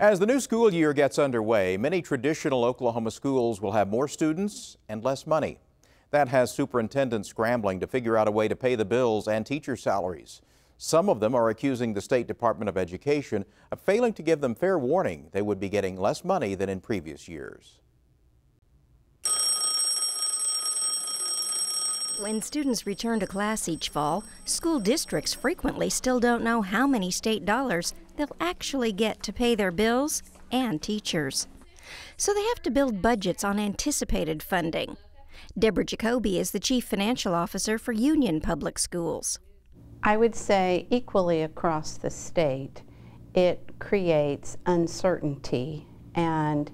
As the new school year gets underway, many traditional Oklahoma schools will have more students and less money. That has superintendents scrambling to figure out a way to pay the bills and teacher salaries. Some of them are accusing the State Department of Education of failing to give them fair warning they would be getting less money than in previous years. When students return to class each fall, school districts frequently still don't know how many state dollars they'll actually get to pay their bills and teachers. So they have to build budgets on anticipated funding. Deborah Jacoby is the Chief Financial Officer for Union Public Schools. I would say equally across the state, it creates uncertainty and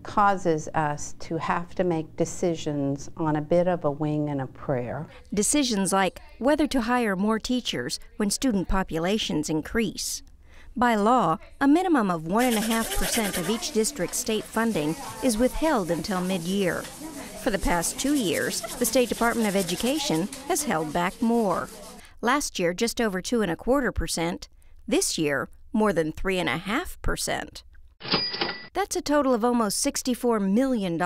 causes us to have to make decisions on a bit of a wing and a prayer. Decisions like whether to hire more teachers when student populations increase. By law, a minimum of 1.5% of each district's state funding is withheld until mid-year. For the past 2 years, the State Department of Education has held back more. Last year, just over 2.25%. This year, more than 3.5%. That's a total of almost $64 million.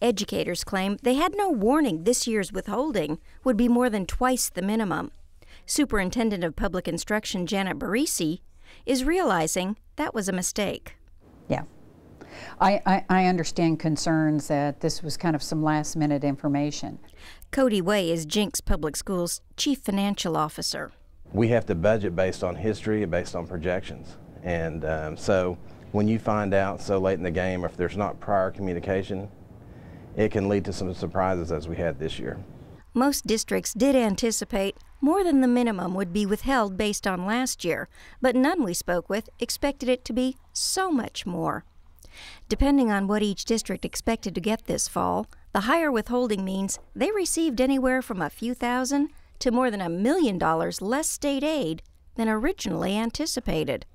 Educators claim they had no warning this year's withholding would be more than twice the minimum. Superintendent of Public Instruction Janet Barisi is realizing that was a mistake. Yeah. I understand concerns that this was kind of some last-minute information. Cody Way is Jenks Public Schools' Chief Financial Officer. We have to budget based on history and based on projections. And so when you find out so late in the game, if there's not prior communication, it can lead to some surprises as we had this year. Most districts did anticipate more than the minimum would be withheld based on last year, but none we spoke with expected it to be so much more. Depending on what each district expected to get this fall, the higher withholding means they received anywhere from a few thousand to more than $1 million less state aid than originally anticipated.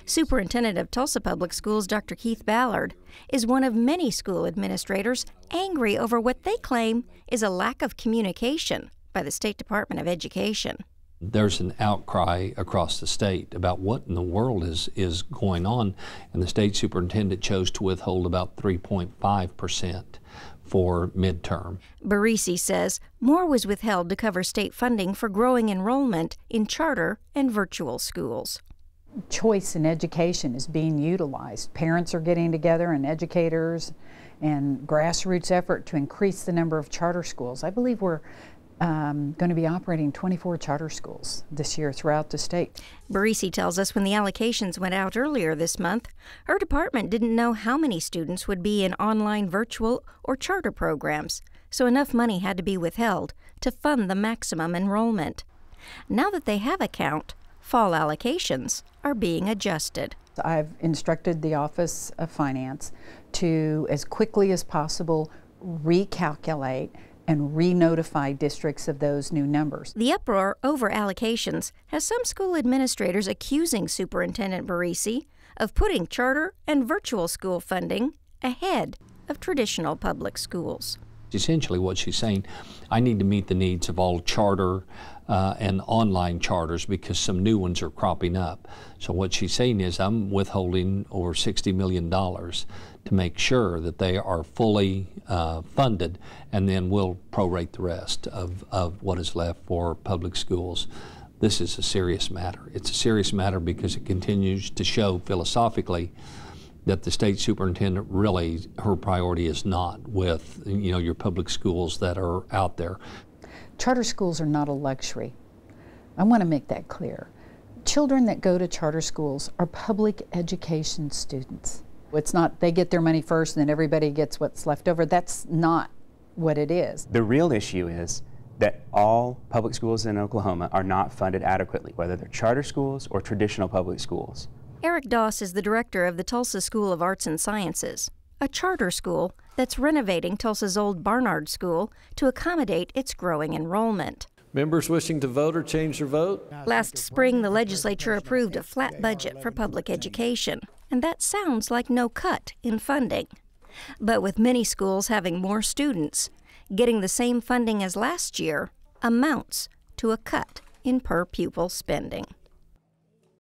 Superintendent of Tulsa Public Schools, Dr. Keith Ballard, is one of many school administrators angry over what they claim is a lack of communication by the State Department of Education. There's an outcry across the state about what in the world is going on, and the state superintendent chose to withhold about 3.5% for midterm. Barisi says more was withheld to cover state funding for growing enrollment in charter and virtual schools. Choice in education is being utilized. Parents are getting together and educators and grassroots effort to increase the number of charter schools. I believe we're going to be operating 24 charter schools this year throughout the state. Barisi tells us when the allocations went out earlier this month, her department didn't know how many students would be in online virtual or charter programs, so enough money had to be withheld to fund the maximum enrollment. Now that they have a count, fall allocations are being adjusted. I've instructed the Office of Finance to, as quickly as possible, recalculate and re-notify districts of those new numbers. The uproar over allocations has some school administrators accusing Superintendent Barisi of putting charter and virtual school funding ahead of traditional public schools. Essentially what she's saying, I need to meet the needs of all charter and online charters because some new ones are cropping up. So what she's saying is I'm withholding over $60 million to make sure that they are fully funded, and then we'll prorate the rest of what is left for public schools. This is a serious matter. It's a serious matter because it continues to show philosophically that the state superintendent really, her priority is not with, your public schools that are out there. Charter schools are not a luxury. I want to make that clear. Children that go to charter schools are public education students. It's not they get their money first and then everybody gets what's left over. That's not what it is. The real issue is that all public schools in Oklahoma are not funded adequately, whether they're charter schools or traditional public schools. Eric Doss is the director of the Tulsa School of Arts and Sciences, a charter school that's renovating Tulsa's old Barnard School to accommodate its growing enrollment. Members wishing to vote or change their vote? Last spring, the legislature approved a flat budget for public education, and that sounds like no cut in funding. But with many schools having more students, getting the same funding as last year amounts to a cut in per pupil spending.